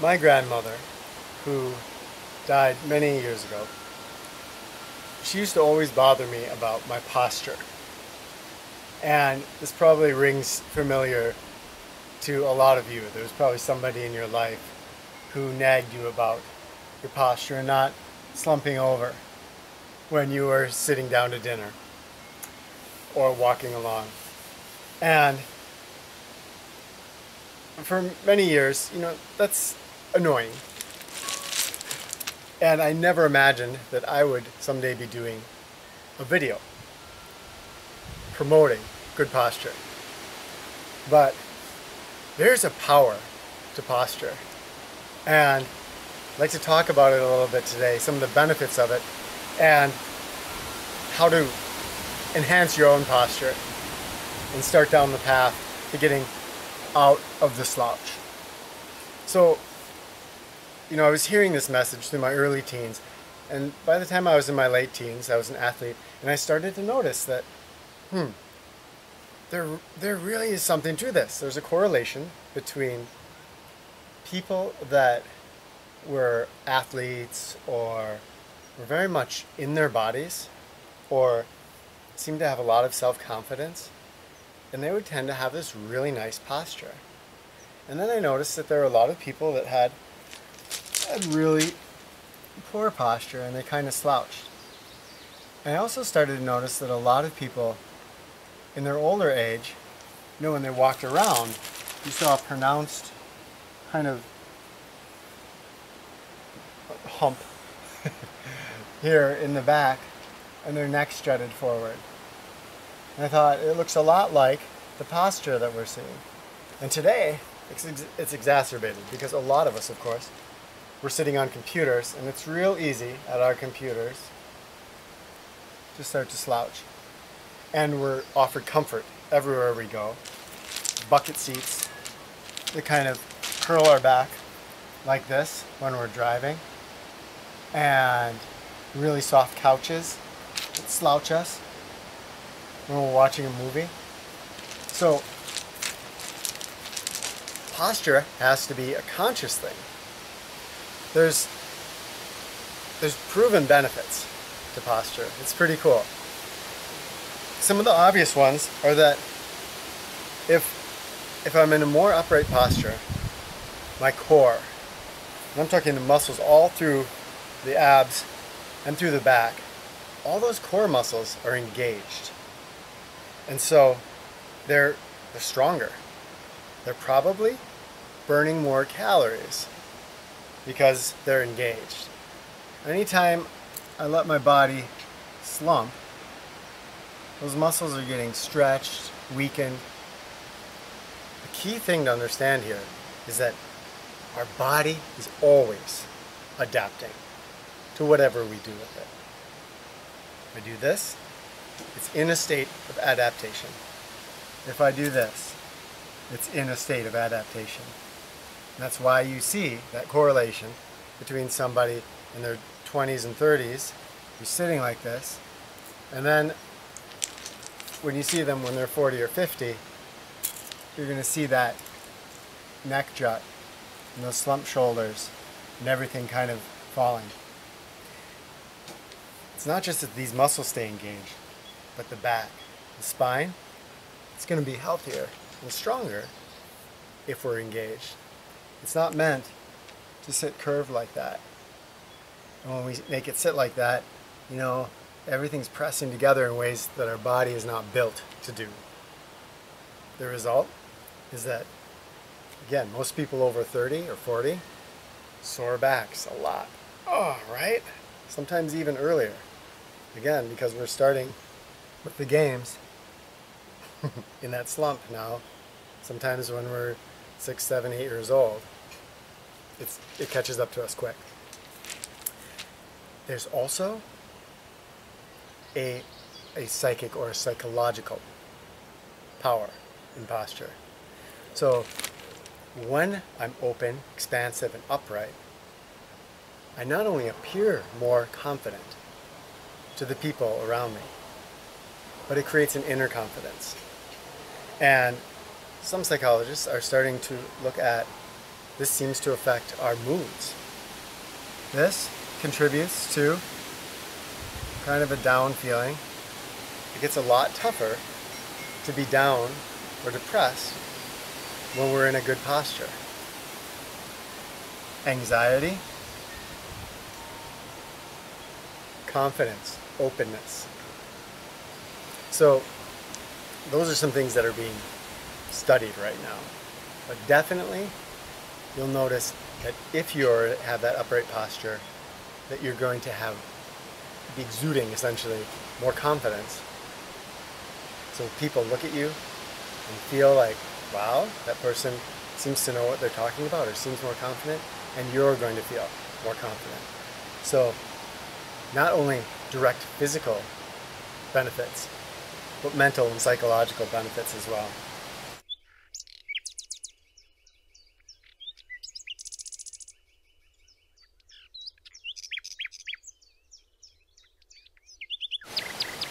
My grandmother, who died many years ago, she used to always bother me about my posture. And this probably rings familiar to a lot of you. There's probably somebody in your life who nagged you about your posture and not slumping over when you were sitting down to dinner or walking along. And for many years, that's annoying. And I never imagined that I would someday be doing a video promoting good posture. But there's a power to posture. And I'd like to talk about it a little bit today, some of the benefits of it, and how to enhance your own posture and start down the path to getting out of the slouch. So, I was hearing this message through my early teens, and by the time I was in my late teens, I was an athlete, and I started to notice that, there really is something to this. There's a correlation between people that were athletes or were very much in their bodies or seemed to have a lot of self-confidence, and they would tend to have this really nice posture. And then I noticed that there were a lot of people that had really poor posture and they kind of slouched. And I also started to notice that a lot of people in their older age, when they walked around, you saw a pronounced kind of hump here in the back, and their neck strutted forward. And I thought, it looks a lot like the posture that we're seeing. And today, it's exacerbated because a lot of us, of course, we're sitting on computers, and it's real easy at our computers to start to slouch. And we're offered comfort everywhere we go. Bucket seats that kind of curl our back like this when we're driving, and really soft couches that slouch us when we're watching a movie. So posture has to be a conscious thing. There's proven benefits to posture. It's pretty cool. Some of the obvious ones are that if I'm in a more upright posture, my core, and I'm talking the muscles all through the abs and through the back, all those core muscles are engaged. And so they're stronger. They're probably burning more calories because they're engaged. Anytime I let my body slump, those muscles are getting stretched, weakened. The key thing to understand here is that our body is always adapting to whatever we do with it. If I do this, it's in a state of adaptation. If I do this, it's in a state of adaptation. And that's why you see that correlation between somebody in their 20s and 30s who's sitting like this, and then when you see them when they're 40 or 50, you're going to see that neck jut and those slumped shoulders and everything kind of falling. It's not just that these muscles stay engaged, but the back, the spine, it's going to be healthier and stronger if we're engaged. It's not meant to sit curved like that. And when we make it sit like that, everything's pressing together in ways that our body is not built to do. The result is that, again, most people over 30 or 40, sore backs a lot. Oh, right? Sometimes even earlier. Again, because we're starting with the games in that slump now. Sometimes when we're 6, 7, 8 years old, it catches up to us quick. There's also a psychic or a psychological power in posture. So when I'm open, expansive, and upright, I not only appear more confident to the people around me, but it creates an inner confidence. And some psychologists are starting to look at this seems to affect our moods. This contributes to kind of a down feeling. It gets a lot tougher to be down or depressed when we're in a good posture. Anxiety, confidence, openness. So those are some things that are being studied right now. But definitely you'll notice that if you have that upright posture, that you're going to be exuding essentially more confidence. So people look at you and feel like, wow, that person seems to know what they're talking about or seems more confident, and you're going to feel more confident. So not only direct physical benefits, but mental and psychological benefits as well.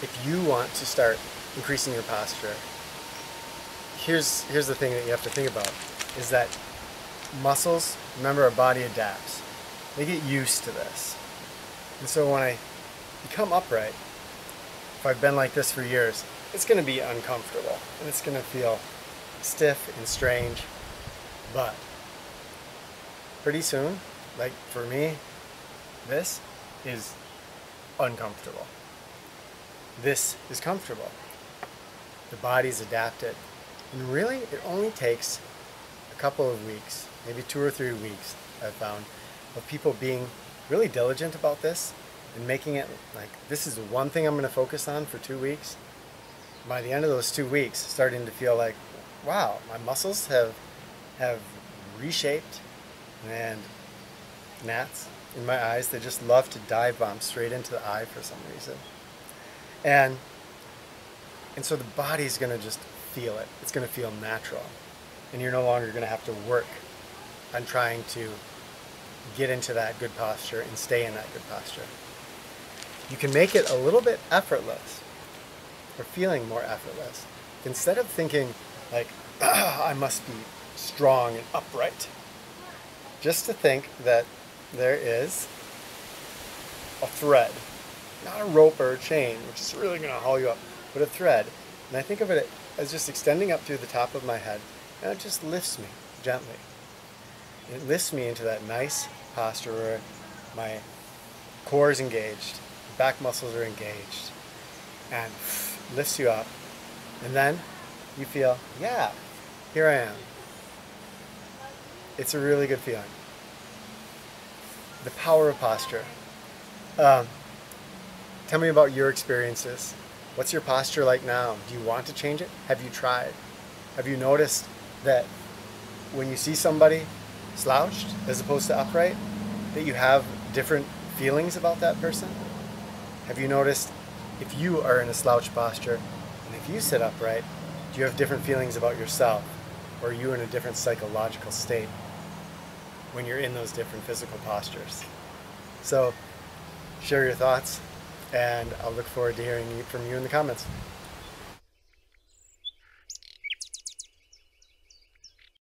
If you want to start increasing your posture, here's the thing that you have to think about, is that muscles, remember, our body adapts. They get used to this. And so when I become upright, if I've been like this for years, it's going to be uncomfortable and it's going to feel stiff and strange. But pretty soon, like for me, this is uncomfortable. This is comfortable. The body's adapted. And really, it only takes a couple of weeks, maybe 2 or 3 weeks, I've found, of people being really diligent about this and making it like, this is the one thing I'm going to focus on for 2 weeks. By the end of those 2 weeks, starting to feel like, wow, my muscles have reshaped, and gnats in my eyes, they just love to dive bomb straight into the eye for some reason. And so the body's going to just feel it. It's going to feel natural. And you're no longer going to have to work on trying to get into that good posture and stay in that good posture. You can make it a little bit effortless, or feeling more effortless. Instead of thinking like, I must be strong and upright, just to think that there is a thread, not a rope or a chain, which is really going to haul you up, but a thread. And I think of it as just extending up through the top of my head, and it just lifts me gently. It lifts me into that nice posture where my core is engaged, the back muscles are engaged, and lifts you up. And then you feel, yeah, here I am. It's a really good feeling. The power of posture. Tell me about your experiences. What's your posture like now? Do you want to change it? Have you tried? Have you noticed that when you see somebody slouched as opposed to upright, that you have different feelings about that person? Have you noticed if you are in a slouch posture and if you sit upright, do you have different feelings about yourself? Or are you in a different psychological state when you're in those different physical postures? So share your thoughts, and I'll look forward to hearing from you in the comments.